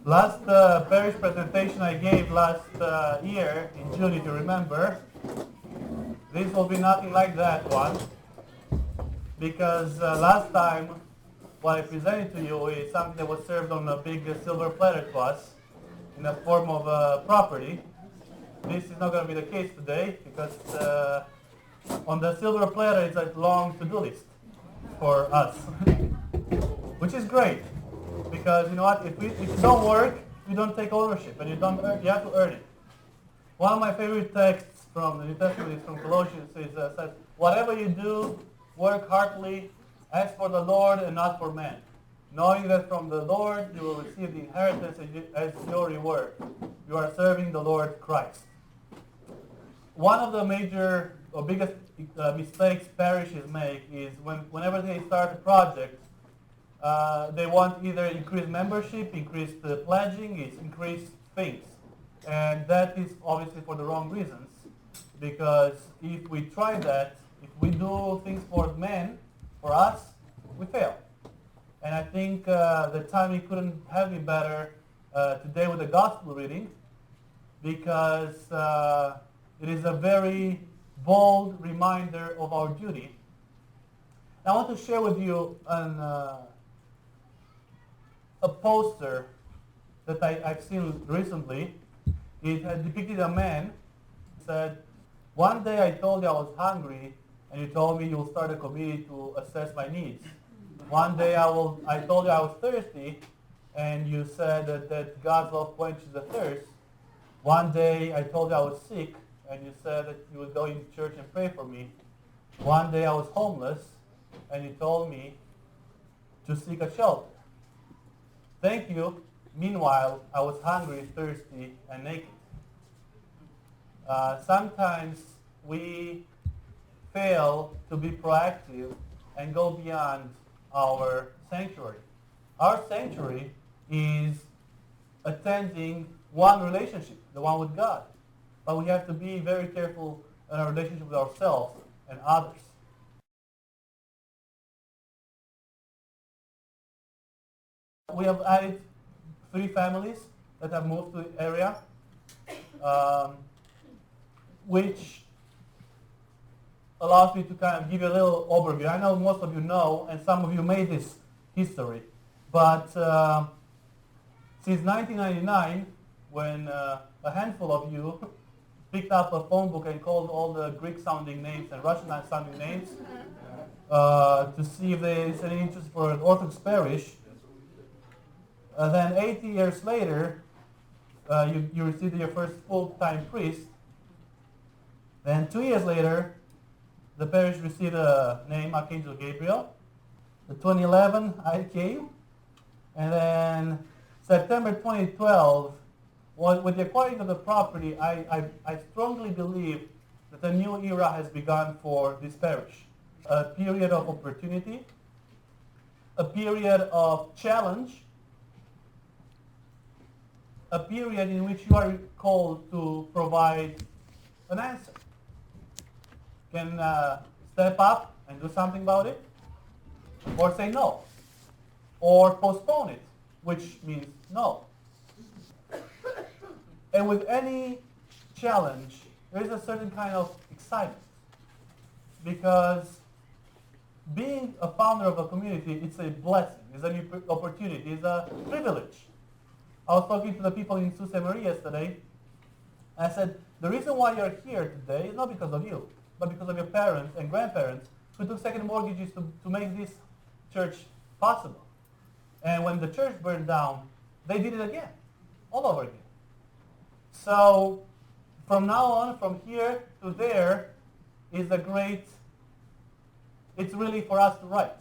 Last parish presentation I gave last year in June, if you remember, this will be nothing like that one, because last time what I presented to you is something that was served on a big silver platter to us in the form of a property. This is not going to be the case today, because on the silver platter it's a long to-do list for us, which is great. Because you know what, if you don't work, you don't take ownership, and you have to earn it. One of my favorite texts from the New Testament is from Colossians. It says, "Whatever you do, work heartily, as for the Lord and not for men, knowing that from the Lord you will receive the inheritance as your reward. You are serving the Lord Christ." One of the major or biggest mistakes parishes make is whenever they start a project, they want either increased membership, increased pledging, increased things. And that is obviously for the wrong reasons. Because if we try that, if we do things for men, for us, we fail. And I think the timing couldn't have been better today with the gospel reading, because it is a very bold reminder of our duty. I want to share with you a poster that I've seen recently. It had depicted a man. It said, "One day I told you I was hungry, and you told me you'll start a committee to assess my needs. One day I told you I was thirsty, and you said that God's love quenches the thirst. One day I told you I was sick, and you said that you would go into church and pray for me. One day I was homeless, and you told me to seek a shelter. Thank you. Meanwhile, I was hungry, thirsty, and naked." Sometimes we fail to be proactive and go beyond our sanctuary. Our sanctuary is attending one relationship, the one with God. But we have to be very careful in our relationship with ourselves and others. We have added 3 families that have moved to the area, which allows me to kind of give you a little overview. I know most of you know, and some of you made this history, but since 1999, when a handful of you picked up a phone book and called all the Greek-sounding names and Russian-sounding names to see if there is any interest for an Orthodox parish, then 80 years later, you received your first full-time priest. Then 2 years later, the parish received a name, Archangel Gabriel. In 2011, I came. And then September 2012, with the acquiring of the property, I strongly believe that a new era has begun for this parish. A period of opportunity, a period of challenge, a period in which you are called to provide an answer. Can step up and do something about it, or say no, or postpone it, which means no. And with any challenge, there is a certain kind of excitement, because being a founder of a community, it's a blessing, it's an opportunity, it's a privilege. I was talking to the people in Sault Ste. Marie yesterday, and I said, the reason why you're here today is not because of you, but because of your parents and grandparents who took second mortgages to make this church possible. And when the church burned down, they did it again, all over again. So from now on, from here to there, is a great, it's really for us to write.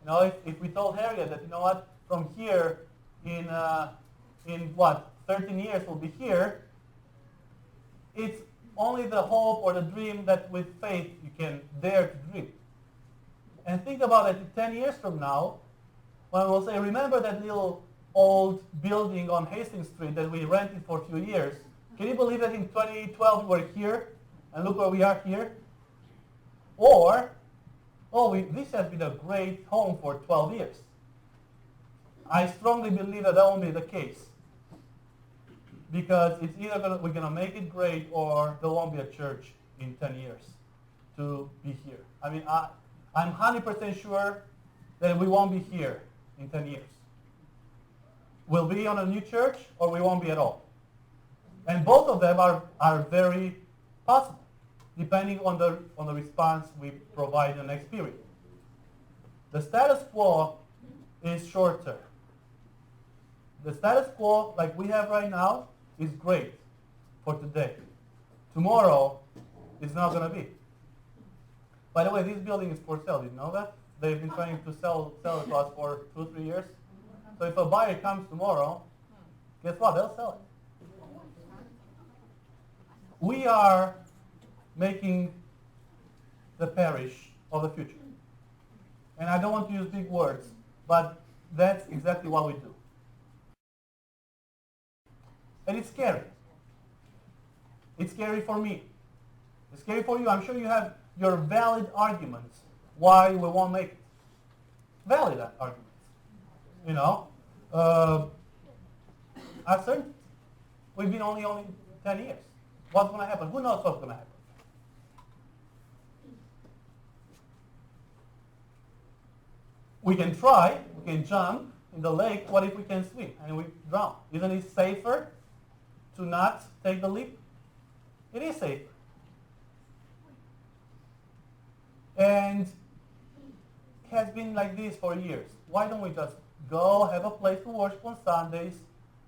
You know, if we told Harriet that, you know what, from here in 13 years we'll be here, it's only the hope or the dream that with faith you can dare to dream. And think about it 10 years from now, when we'll say, remember that little old building on Hastings Street that we rented for a few years? Can you believe that in 2012 we were here, and look where we are here? Or, this has been a great home for 12 years. I strongly believe that won't be the case. Because it's either we're going to make it great or there won't be a church in 10 years to be here. I mean, I'm 100% sure that we won't be here in 10 years. We'll be on a new church or we won't be at all. And both of them are very possible, depending on the response we provide in the next period. The status quo is short term. The status quo, like we have right now, is great for today. Tomorrow is not going to be. By the way, this building is for sale. Did you know that? They've been trying to sell it to us for 2-3 years. So if a buyer comes tomorrow, guess what? They'll sell it. We are making the parish of the future. And I don't want to use big words, but that's exactly what we do. And it's scary. It's scary for me. It's scary for you. I'm sure you have your valid arguments why we won't make it. Valid arguments. You know, uncertainty. We've been only 10 years. What's going to happen? Who knows what's going to happen? We can try. We can jump in the lake. What if we can swim and we drown? Isn't it safer to not take the leap? It is safer. And it has been like this for years. Why don't we just go, have a place to worship on Sundays,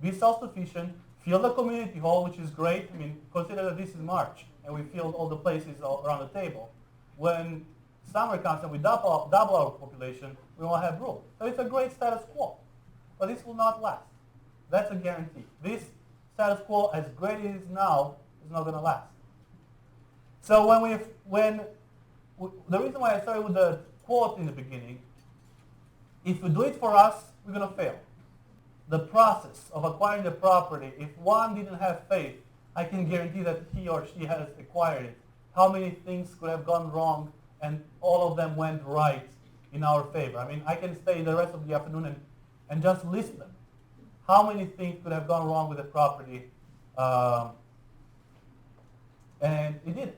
be self-sufficient, fill the community hall, which is great. I mean, consider that this is March, and we filled all the places around the table. When summer comes and we double our population, we won't have room. So it's a great status quo. But this will not last. That's a guarantee. This status quo, as great as it is now, is not going to last. So the reason why I started with the quote in the beginning, if we do it for us, we're going to fail. The process of acquiring the property, if one didn't have faith, I can guarantee that he or she has acquired it. How many things could have gone wrong and all of them went right in our favor? I mean, I can stay the rest of the afternoon and just list them. How many things could have gone wrong with the property? And it did.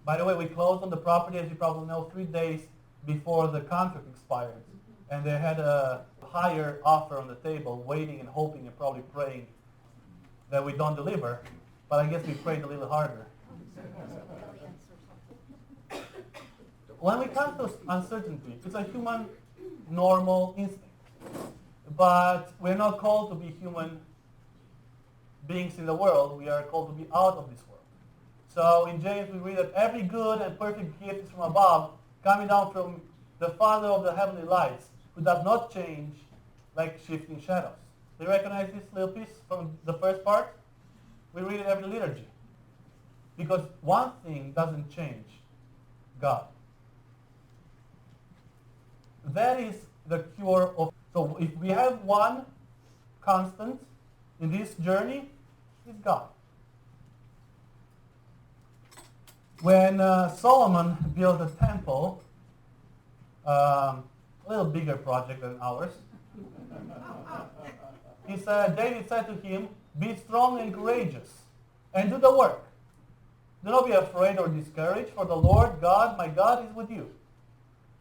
By the way, we closed on the property, as you probably know, 3 days before the contract expired. And they had a higher offer on the table, waiting and hoping and probably praying that we don't deliver. But I guess we prayed a little harder. When we come to uncertainty, it's a human normal instinct. But we're not called to be human beings in the world. We are called to be out of this world. So in James we read that every good and perfect gift is from above, coming down from the Father of the heavenly lights, who does not change like shifting shadows. Do you recognize this little piece from the first part? We read it every liturgy. Because one thing doesn't change: God. That is the cure of... So if we have one constant in this journey, it's God. When Solomon built a temple, a little bigger project than ours, David said to him, "Be strong and courageous, and do the work. Do not be afraid or discouraged, for the Lord God, my God, is with you.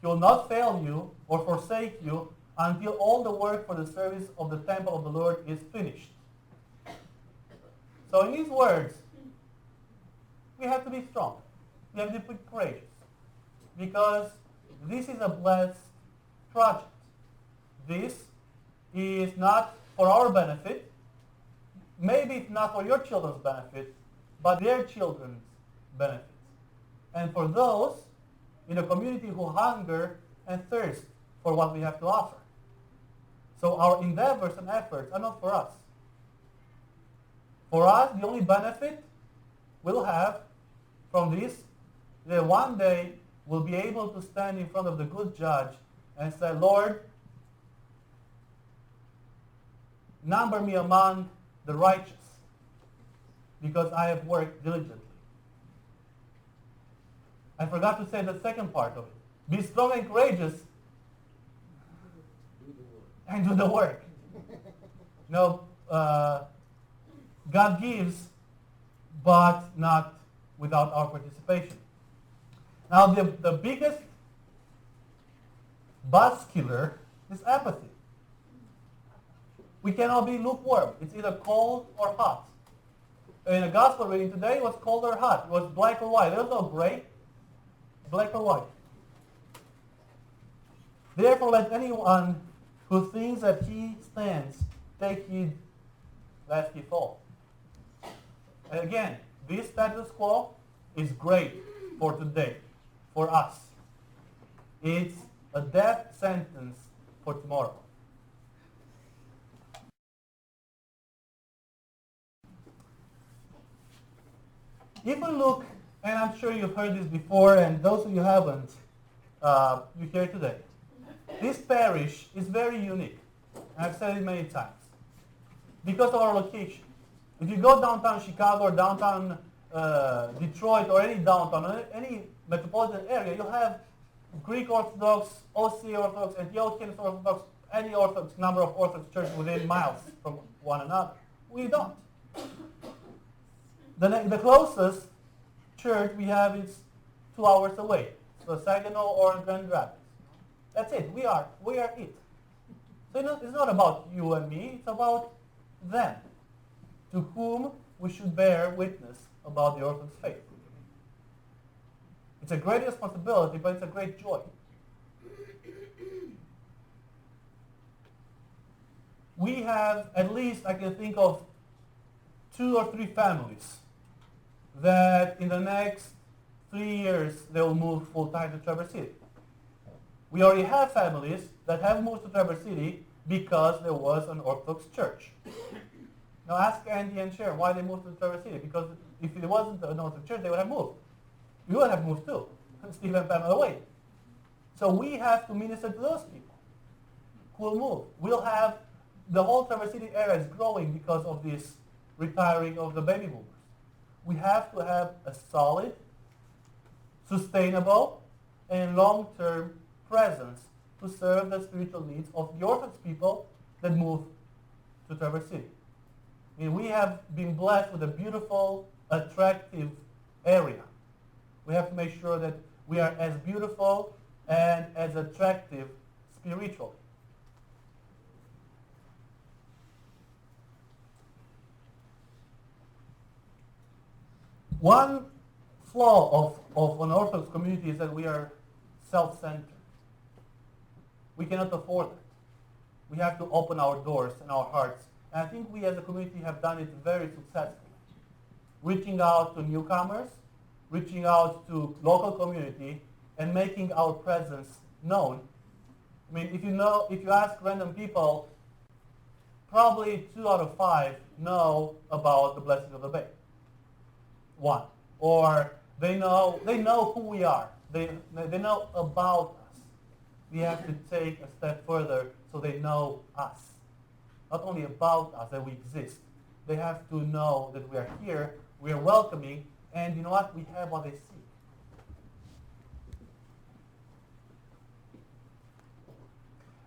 He will not fail you or forsake you until all the work for the service of the temple of the Lord is finished." So in these words, we have to be strong. We have to be courageous. Because this is a blessed project. This is not for our benefit. Maybe it's not for your children's benefit, but their children's benefit. And for those in the community who hunger and thirst for what we have to offer. So our endeavors and efforts are not for us. For us, the only benefit we'll have from this, that one day we'll be able to stand in front of the good judge and say, "Lord, number me among the righteous, because I have worked diligently." I forgot to say the second part of it. Be strong and courageous and do the work. God gives, but not without our participation. Now, the biggest buzz killer is apathy. We cannot be lukewarm. It's either cold or hot. In the gospel reading today, it was cold or hot. It was black or white. There was no gray. Black or white. Therefore, let anyone who thinks that he stands take heed lest he fall. And again, this status quo is great for today, for us. It's a death sentence for tomorrow. If we look, and I'm sure you've heard this before, and those of you who haven't, you hear today. This parish is very unique. And I've said it many times. Because of our location. If you go downtown Chicago or downtown Detroit or any downtown, any metropolitan area, you'll have Greek Orthodox, OC Orthodox, Antiochian Orthodox, any Orthodox number of Orthodox churches within miles from one another. We don't. The closest church we have is 2 hours away. So Saginaw or Grand Rapids. That's it. We are it. So it's not about you and me. It's about them, to whom we should bear witness about the Orthodox faith. It's a great responsibility, but it's a great joy. We have, at least I can think of 2 or 3 families that in the next 3 years they will move full-time to Traverse City. We already have families that have moved to Traverse City because there was an Orthodox church. Now ask Andy and Sharon why they moved to Traverse City, because if it wasn't an Orthodox church, they would have moved. You would have moved too, Steve and Pamela Wade. So we have to minister to those people who will move. We'll have, the whole Traverse City area is growing because of this retiring of the baby boomers. We have to have a solid, sustainable, and long-term presence to serve the spiritual needs of the Orthodox people that move to Traverse City. I mean, we have been blessed with a beautiful, attractive area. We have to make sure that we are as beautiful and as attractive spiritually. One flaw of an Orthodox community is that we are self-centered. We cannot afford it. We have to open our doors and our hearts. And I think we as a community have done it very successfully. Reaching out to newcomers, reaching out to local community, and making our presence known. I mean, if you ask random people, probably 2 out of 5 know about the blessing of the Bay. 1. Or they know who we are. They know about us. We have to take a step further so they know us. Not only about us, that we exist. They have to know that we are here, we are welcoming, and you know what? We have what they seek.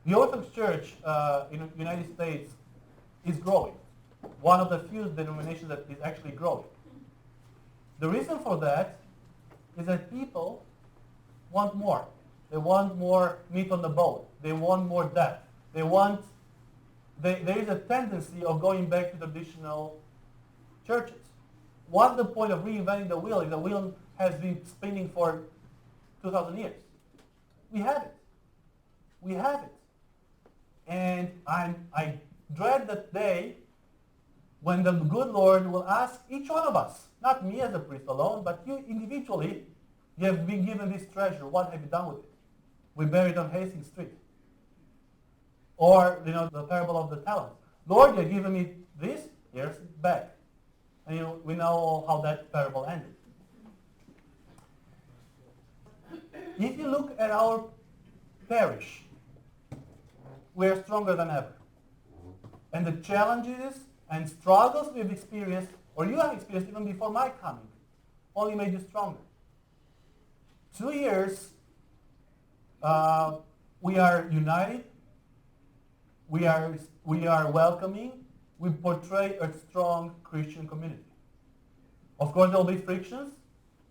The Orthodox Church in the United States is growing. One of the few denominations that is actually growing. The reason for that is that people want more. They want more meat on the bone. They want more depth. There is a tendency of going back to traditional churches. What's the point of reinventing the wheel if the wheel has been spinning for 2,000 years? We have it. We have it. And I dread that day when the good Lord will ask each one of us, not me as a priest alone, but you individually, you have been given this treasure. What have you done with it? We buried it on Hastings Street. Or, the parable of the talents. Lord, you've given me this, here's it back. And we know how that parable ended. If you look at our parish, we are stronger than ever. And the challenges and struggles we've experienced, or you have experienced even before my coming, only made you stronger. 2 years, we are united, we are welcoming, we portray a strong Christian community. Of course, there will be frictions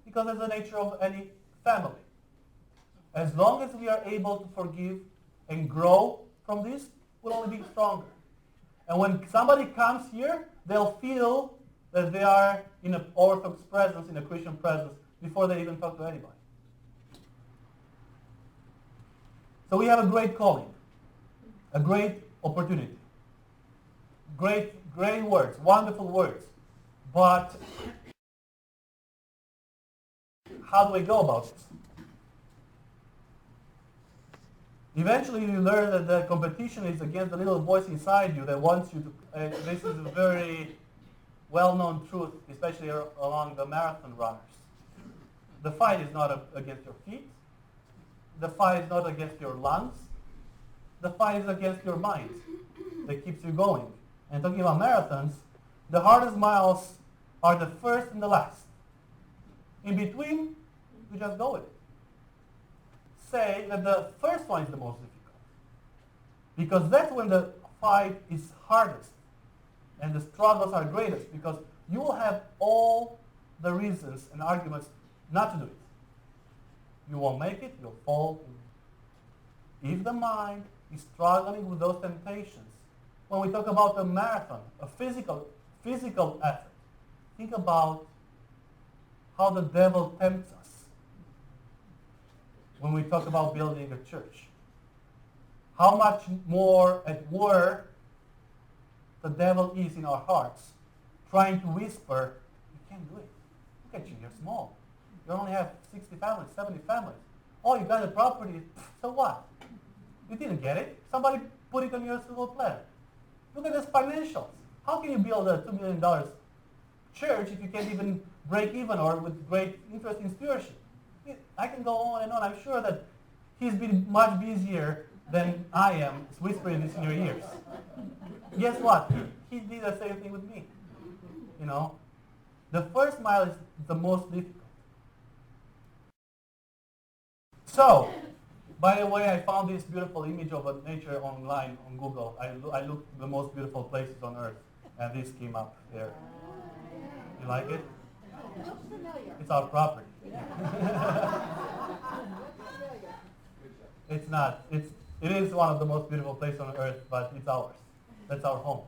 because that's the nature of any family. As long as we are able to forgive and grow from this, we'll only be stronger. And when somebody comes here, they'll feel that they are in an Orthodox presence, in a Christian presence, before they even talk to anybody. So we have a great calling, a great opportunity. Great words, wonderful words. But how do we go about this? Eventually you learn that the competition is against the little voice inside you that wants you to, this is a very well-known truth, especially among the marathon runners. The fight is not against your feet. The fight is not against your lungs. The fight is against your mind that keeps you going. And talking about marathons, the hardest miles are the first and the last. In between, you just go with it. Say that the first one is the most difficult. Because that's when the fight is hardest and the struggles are greatest, because you will have all the reasons and arguments not to do it. You won't make it, you'll fall. If the mind is struggling with those temptations, when we talk about a marathon, a physical effort, think about how the devil tempts us when we talk about building a church. How much more at war the devil is in our hearts, trying to whisper, you can't do it. Look at you, you're small. You only have 60 families, 70 families. Oh, you got a property, so what? You didn't get it. Somebody put it on your silver platter. Look at this financials. How can you build a $2 million church if you can't even break even or with great interest in stewardship? I can go on and on. I'm sure that he's been much busier than I am whispering this in your ears. Guess what? He did the same thing with me. You know, the first mile is the most difficult. So, by the way, I found this beautiful image of a nature online on Google. I looked at the most beautiful places on earth, and this came up there. You like it? It's our property. It's not. It is one of the most beautiful places on earth, but it's ours. That's our home.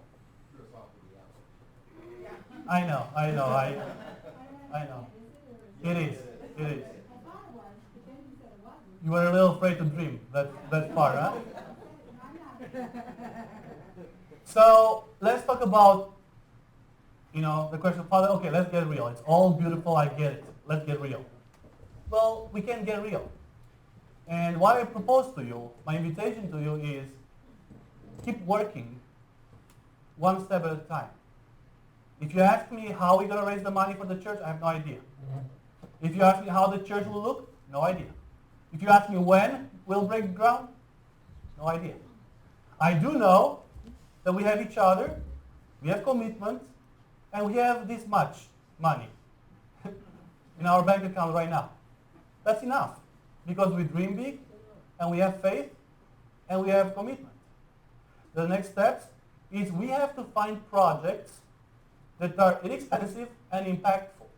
I know. I know. It is. You were a little afraid to dream that far, huh? So let's talk about, the question of Father. Okay, let's get real. It's all beautiful. I get it. Let's get real. Well, we can't get real. And what I propose to you, my invitation to you is keep working one step at a time. If you ask me how we're going to raise the money for the church, I have no idea. If you ask me how the church will look, no idea. If you ask me when we'll break ground, no idea. I do know that we have each other, we have commitment, and we have this much money in our bank account right now. That's enough, because we dream big, and we have faith, and we have commitment. The next steps is we have to find projects that are inexpensive and impactful.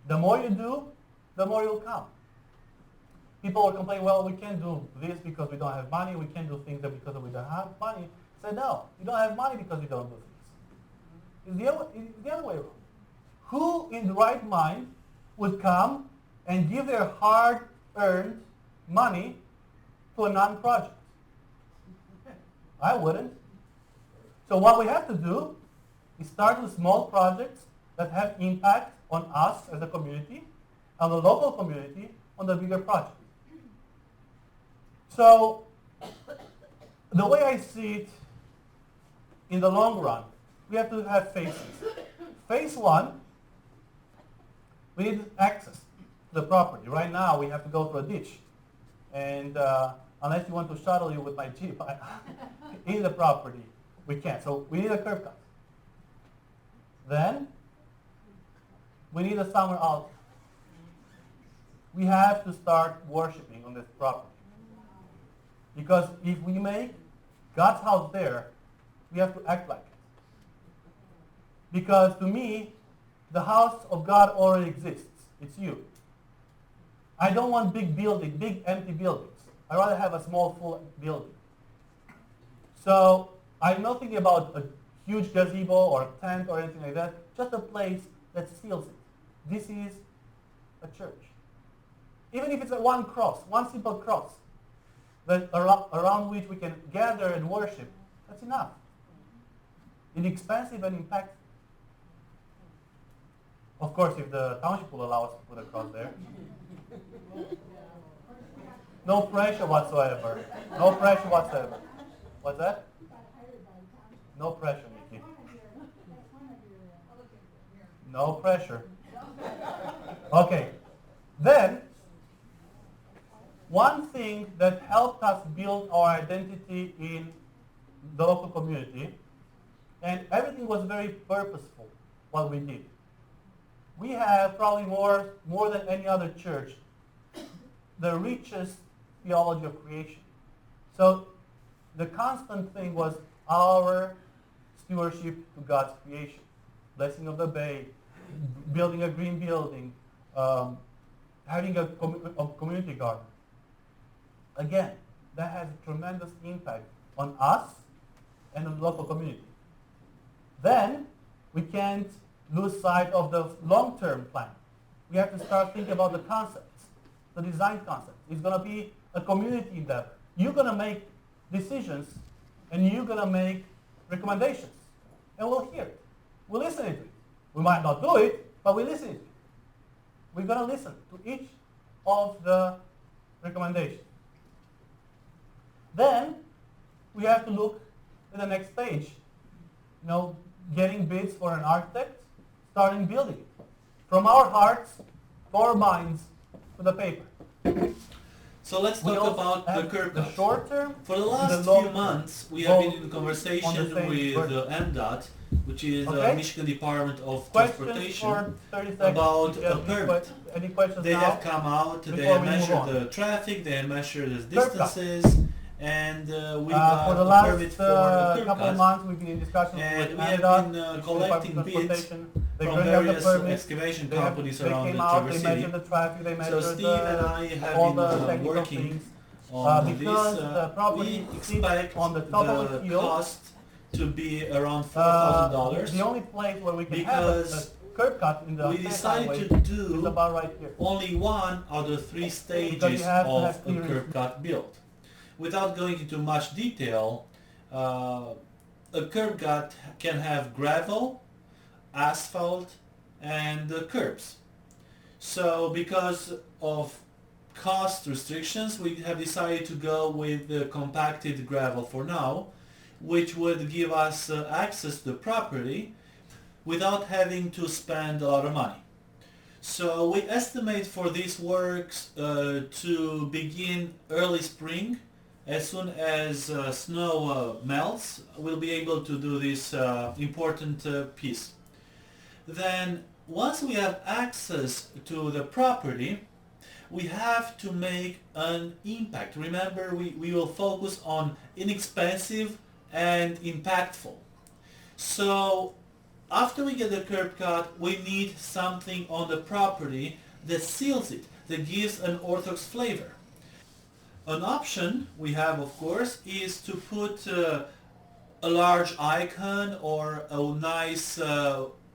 The more you do, the more you'll come. People will complain, well, we can't do this because we don't have money. We can't do things because we don't have money. Say, no, you don't have money because you don't do things. It's the other way around. Who in the right mind would come and give their hard-earned money to a non-project? I wouldn't. So what we have to do is start with small projects that have impact on us as a community, on the local community, on the bigger project. So the way I see it, in the long run, we have to have phases. Phase one, we need access to the property. Right now, we have to go through a ditch. And unless you want to shuttle you with my Jeep in the property, we can't. So we need a curb cut. Then, we need a summer altar. We have to start worshiping on this property. Because if we make God's house there, we have to act like it. Because to me, the house of God already exists. It's you. I don't want big building, big empty buildings. I'd rather have a small full building. So I'm not thinking about a huge gazebo or a tent or anything like that, just a place that seals it. This is a church. Even if it's one cross, one simple cross, that around which we can gather and worship, that's enough. Inexpensive and impactful. Of course, if the township will allow us to put a cross there. No pressure whatsoever. No pressure whatsoever. What's that? No pressure, Nikki. No pressure. Okay. Then, one thing that helped us build our identity in the local community, and everything was very purposeful, what we did. We have probably more than any other church, the richest theology of creation. So the constant thing was our stewardship to God's creation. Blessing of the bay, building a green building, having a community garden. Again, that has a tremendous impact on us and on the local community. Then we can't lose sight of the long-term plan. We have to start thinking about the concepts, the design concepts. It's going to be a community endeavor. You're going to make decisions and you're going to make recommendations. And we'll hear it. We'll listen to it. We might not do it, but we listen to it. We're going to listen to each of the recommendations. Then we have to look at the next stage. Getting bids for an architect, starting building it. From our hearts to our minds to the paper. So let's talk about the curb cut. The short term. For the last few months, we have been in conversation with MDOT, which is the Michigan Department of Transportation, about a permit. Any questions They now? have come out, they have measured the traffic, they have measured the distances, and we got for the a permit last for the curb couple of cut. months, we've been in discussions And with we have MDOT, been collecting bids from various various excavation companies around the Traverse They City. measured the traffic, they measured So Steve and I have all the been technical working things. on Because this. the property We sits expect on the top of the the hill. cost to be around $4,000. The only place where we can because have a curb cut in the we decided to is do about right here. only one out of three Because stages you have to of have a clearance. curb cut build. Without going into much detail, a curb cut can have gravel, asphalt, and curbs. So because of cost restrictions, we have decided to go with the compacted gravel for now, which would give us access to the property without having to spend a lot of money. So we estimate for these works to begin early spring. As soon as snow melts, we'll be able to do this important piece. Then once we have access to the property, we have to make an impact. Remember, we will focus on inexpensive and impactful. So after we get the curb cut, we need something on the property that seals it, that gives an Orthodox flavor. An option we have, of course, is to put a large icon or a nice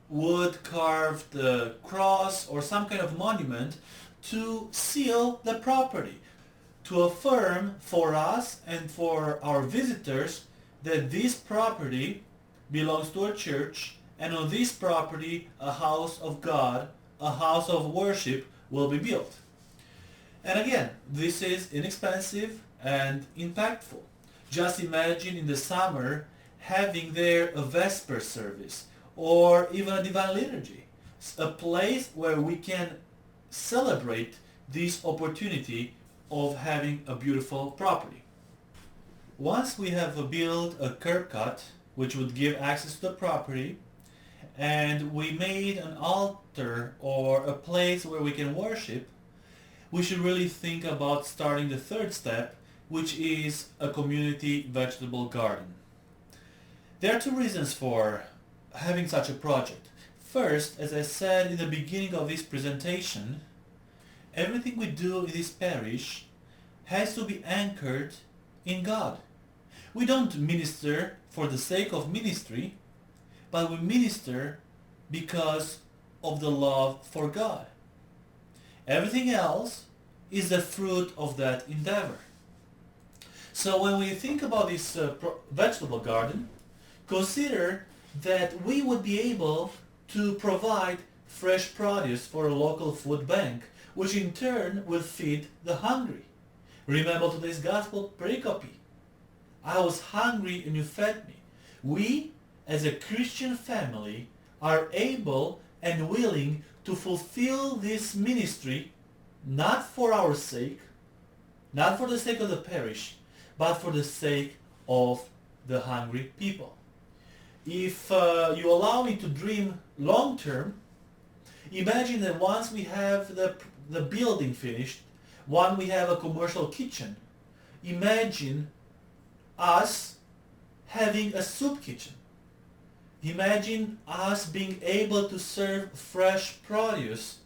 wood carved cross or some kind of monument to seal the property, to affirm for us and for our visitors that this property belongs to a church, and on this property a house of God, a house of worship will be built. And again, this is inexpensive and impactful. Just imagine in the summer having there a Vesper service or even a Divine Liturgy, a place where we can celebrate this opportunity of having a beautiful property. Once we have built a curb cut, which would give access to the property, and we made an altar or a place where we can worship, we should really think about starting the third step, which is a community vegetable garden. There are two reasons for having such a project? First, as I said in the beginning of this presentation, everything we do in this parish has to be anchored in God. We don't minister for the sake of ministry, but we minister because of the love for God. Everything else is the fruit of that endeavor. So when we think about this vegetable garden, consider that we would be able to provide fresh produce for a local food bank, which in turn will feed the hungry. Remember today's gospel pericope. I was hungry and you fed me. We, as a Christian family, are able and willing to fulfill this ministry not for our sake, not for the sake of the parish, but for the sake of the hungry people. If you allow me to dream long term, imagine that once we have the building finished, once we have a commercial kitchen, imagine us having a soup kitchen. Imagine us being able to serve fresh produce,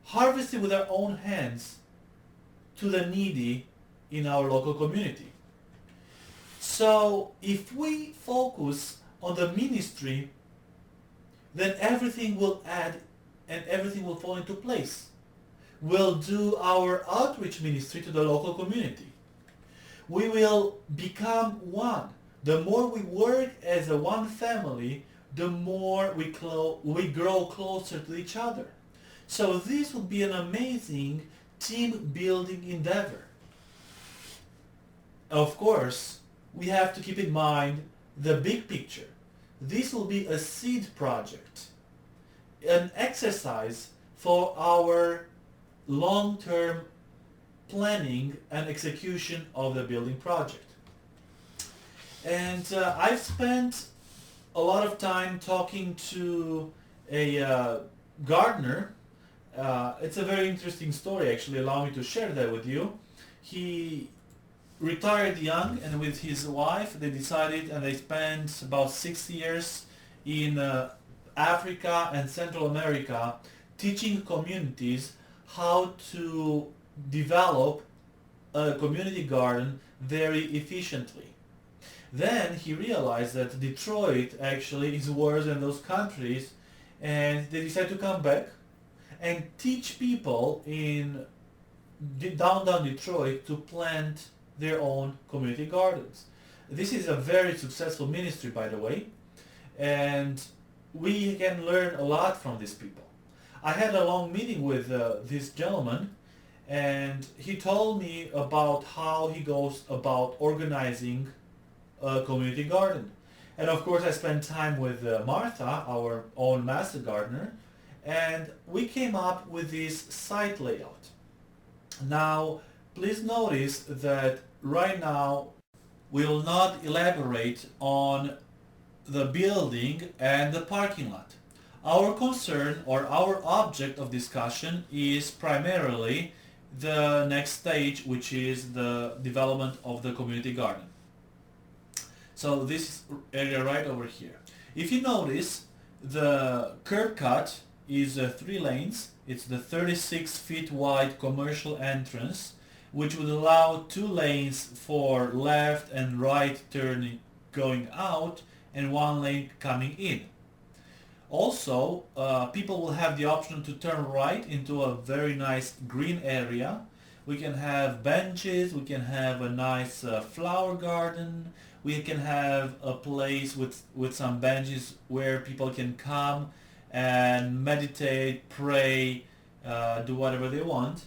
harvested with our own hands, to the needy in our local community. So if we focus on the ministry, then everything will add and everything will fall into place. We'll do our outreach ministry to the local community. We will become one. The more we work as a one family, the more we grow closer to each other. So this would be an amazing team building endeavor. Of course, we have to keep in mind the big picture. This will be a seed project, an exercise for our long-term planning and execution of the building project. And I've spent a lot of time talking to a gardener. It's a very interesting story, actually. Allow me to share that with you. He retired young, and with his wife they decided, and they spent about 6 years in Africa and Central America teaching communities how to develop a community garden very efficiently. Then he realized that Detroit actually is worse than those countries, and they decided to come back and teach people in downtown Detroit to plant their own community gardens. This is a very successful ministry, by the way, and we can learn a lot from these people. I had a long meeting with this gentleman, and he told me about how he goes about organizing a community garden. And of course I spent time with Martha, our own master gardener, and we came up with this site layout. Now, please notice that right now we will not elaborate on the building and the parking lot. Our concern or our object of discussion is primarily the next stage, which is the development of the community garden. So this area right over here. If you notice, the curb cut is 3 lanes. It's the 36 feet wide commercial entrance, which would allow 2 lanes for left and right turning going out and 1 lane coming in. Also, people will have the option to turn right into a very nice green area. We can have benches, we can have a nice flower garden, we can have a place with some benches where people can come and meditate, pray, do whatever they want.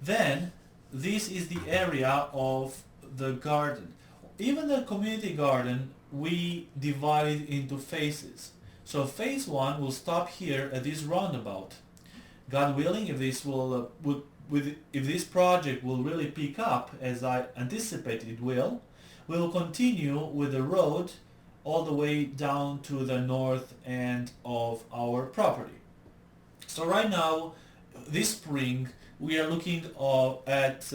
Then, this is the area of the garden. Even the community garden, we divide it into phases. So phase 1 will stop here at this roundabout. God willing, if this will if this project will really pick up, as I anticipate it will, we will continue with the road all the way down to the north end of our property. So right now, this spring, we are looking at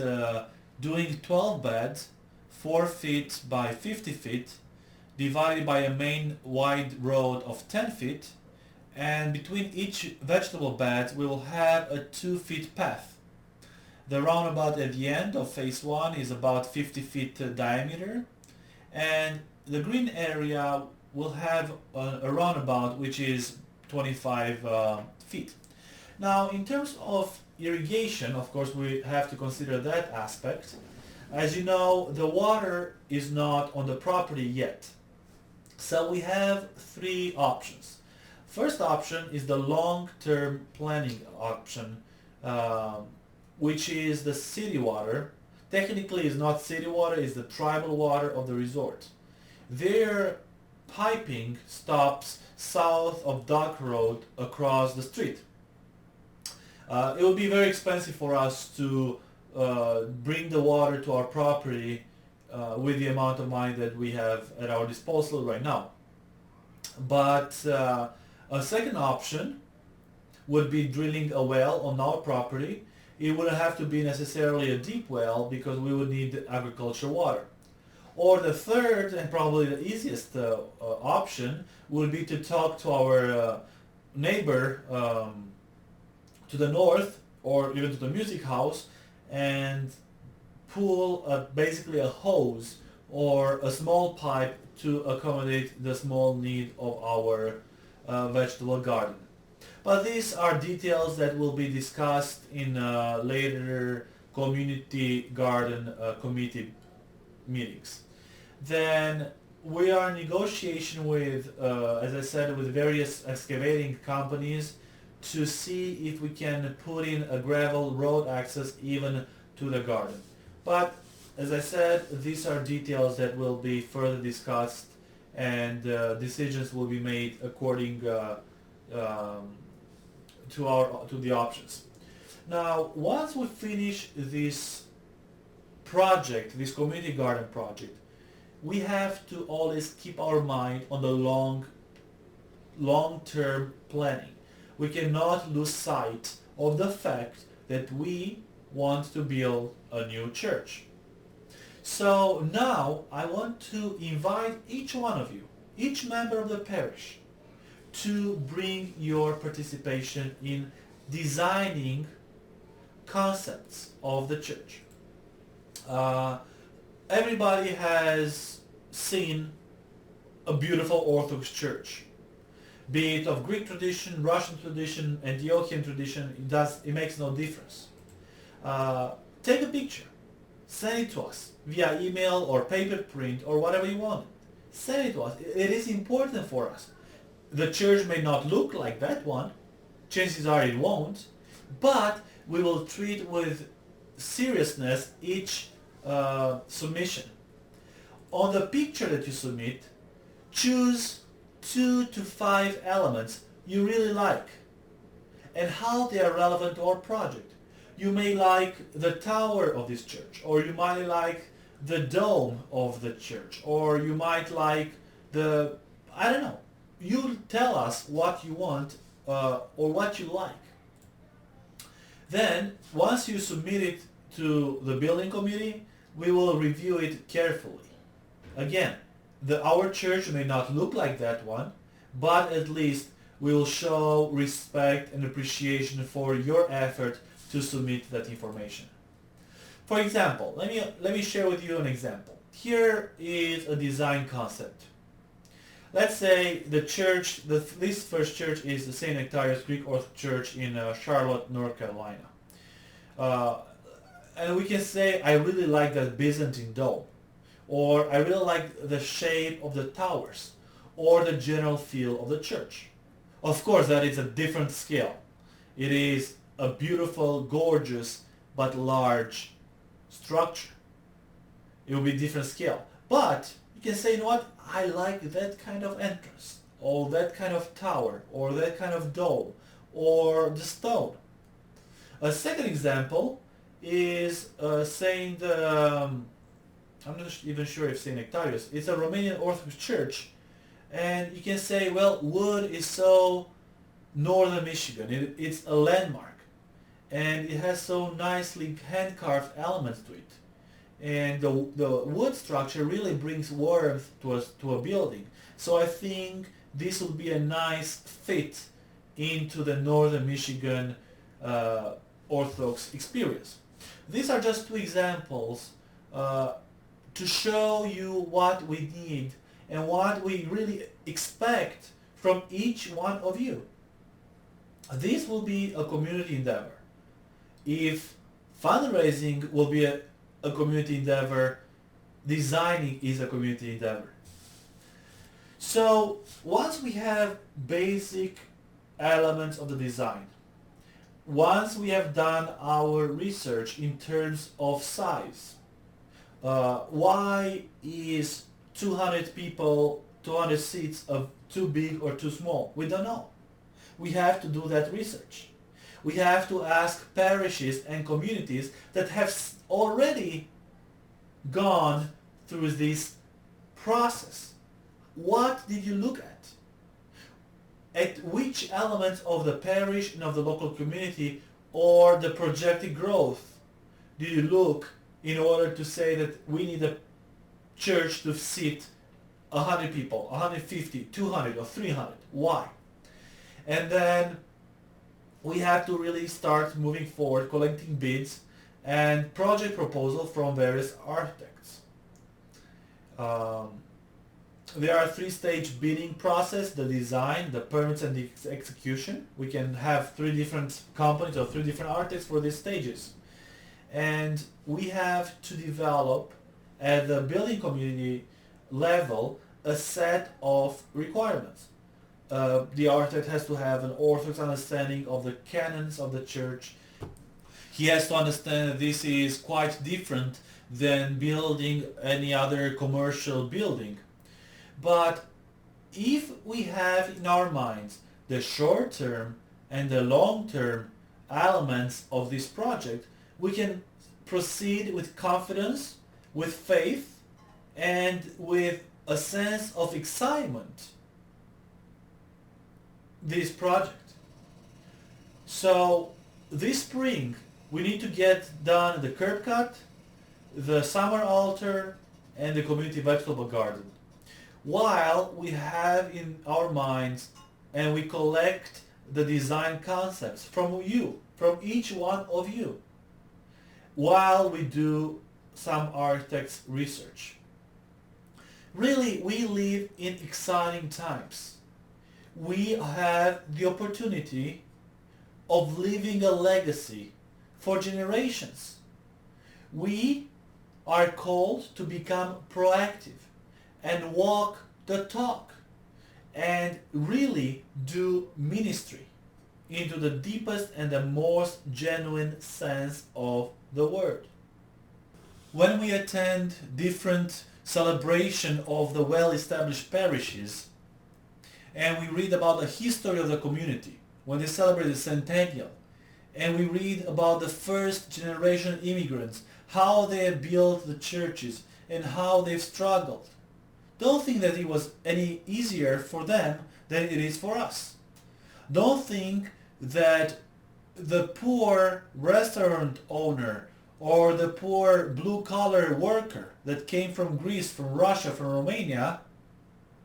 doing 12 beds, 4 feet by 50 feet, divided by a main wide road of 10 feet, and between each vegetable bed we will have a 2 feet path. The roundabout at the end of phase 1 is about 50 feet diameter, and the green area will have a roundabout which is 25 feet. Now, in terms of irrigation, of course, we have to consider that aspect. As you know, the water is not on the property yet. So we have three options. First option is the long-term planning option, which is the city water. Technically, it's not city water, it's the tribal water of the resort. Their piping stops south of Dock Road across the street. It would be very expensive for us to bring the water to our property with the amount of money that we have at our disposal right now. But a second option would be drilling a well on our property. It wouldn't have to be necessarily a deep well because we would need agriculture water. Or the third and probably the easiest option would be to talk to our neighbor to the north or even to the music house and pull basically a hose or a small pipe to accommodate the small need of our vegetable garden. But these are details that will be discussed in later community garden committee meetings. Then we are in negotiation with, as I said, with various excavating companies to see if we can put in a gravel road access even to the garden. But as I said, these are details that will be further discussed and decisions will be made according to the options. Now, once we finish this project, this community garden project, we have to always keep our mind on the long-term planning. We cannot lose sight of the fact that we want to build a new church. So now I want to invite each one of you, each member of the parish, to bring your participation in designing concepts of the church. Everybody has seen a beautiful Orthodox church, be it of Greek tradition, Russian tradition, Antiochian tradition. It makes no difference. Take a picture, send it to us via email or paper print or whatever you want. Send it to us. It is important for us. The church may not look like that one, chances are it won't, but we will treat with seriousness each submission. On the picture that you submit, choose 2 to 5 elements you really like and how they are relevant to our project. You may like the tower of this church, or you might like the dome of the church, or you might like I don't know. You tell us what you want or what you like. Then, once you submit it to the building committee, we will review it carefully. Again, our church may not look like that one, but at least we will show respect and appreciation for your effort to submit that information. For example, let me share with you an example. Here is a design concept. Let's say the church, this first church is the St. Nectarius Greek Orthodox Church in Charlotte, North Carolina. And we can say, I really like that Byzantine dome, or I really like the shape of the towers, or the general feel of the church. Of course, that is a different scale. It is a beautiful, gorgeous, but large structure. It will be different scale. But you can say, you know what, I like that kind of entrance, or that kind of tower, or that kind of dome, or the stone. A second example is Saint, I'm not even sure if Saint Nectarius, it's a Romanian Orthodox church, and you can say, well, wood is so northern Michigan, it's a landmark, and it has so nicely hand-carved elements to it. and the wood structure really brings warmth to a building. So I think this would be a nice fit into the Northern Michigan Orthodox experience. These are just two examples to show you what we need and what we really expect from each one of you. This will be a community endeavor. If fundraising will be a community endeavor, designing is a community endeavor. So once we have basic elements of the design, once we have done our research in terms of size, why is 200 people, 200 seats too big or too small? We don't know. We have to do that research. We have to ask parishes and communities that have already gone through this process. What did you look at? At which elements of the parish and of the local community or the projected growth do you look in order to say that we need a church to seat 100 people, 150, 200 or 300? Why? And then we have to really start moving forward, collecting bids and project proposals from various architects. There are three-stage bidding process: the design, the permits, and the execution. We can have three different companies or three different architects for these stages. And we have to develop at the building community level a set of requirements. The architect has to have an orthodox understanding of the canons of the church. He has to understand that this is quite different than building any other commercial building. But if we have in our minds the short-term and the long-term elements of this project, we can proceed with confidence, with faith, and with a sense of excitement this project. So this spring we need to get done the curb cut, the summer altar, and the community vegetable garden, while we have in our minds and we collect the design concepts from you, from each one of you, while we do some architects research. Really, we live in exciting times. We have the opportunity of leaving a legacy for generations. We are called to become proactive and walk the talk and really do ministry into the deepest and the most genuine sense of the word. When we attend different celebration of the well-established parishes and we read about the history of the community, when they celebrate the centennial, and we read about the first generation immigrants, how they have built the churches and how they've struggled, don't think that it was any easier for them than it is for us. Don't think that the poor restaurant owner or the poor blue-collar worker that came from Greece, from Russia, from Romania,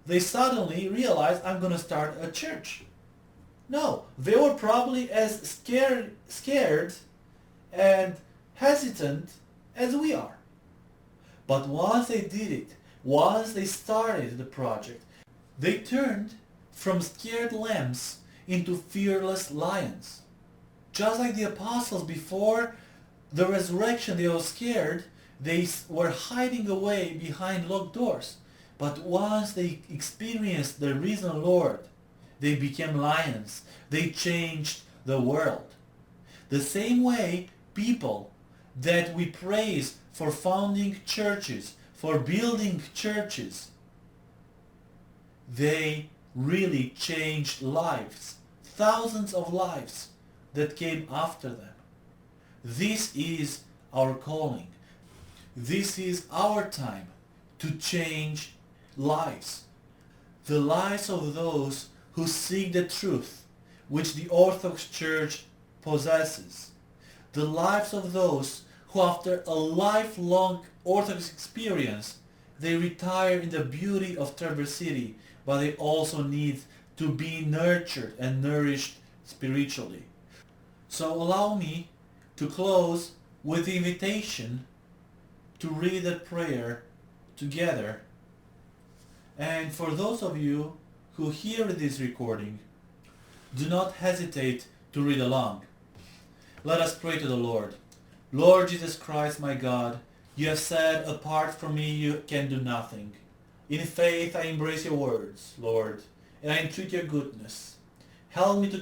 they suddenly realized, I'm going to start a church. No, they were probably as scared and hesitant as we are. But once they did it, once they started the project, they turned from scared lambs into fearless lions. Just like the apostles before the resurrection, they were scared, they were hiding away behind locked doors. But once they experienced the risen Lord, they became lions. They changed the world. The same way people that we praise for founding churches, for building churches, they really changed lives, thousands of lives that came after them. This is our calling. This is our time to change lives. The lives of those who seek the truth which the Orthodox Church possesses. The lives of those who after a lifelong Orthodox experience, they retire in the beauty of Traverse City, but they also need to be nurtured and nourished spiritually. So allow me to close with the invitation to read a prayer together. And for those of you who hear this recording, do not hesitate to read along. Let us pray to the Lord. Lord Jesus Christ, my God, you have said, apart from me you can do nothing. In faith I embrace your words, Lord, and I entreat your goodness. Help me to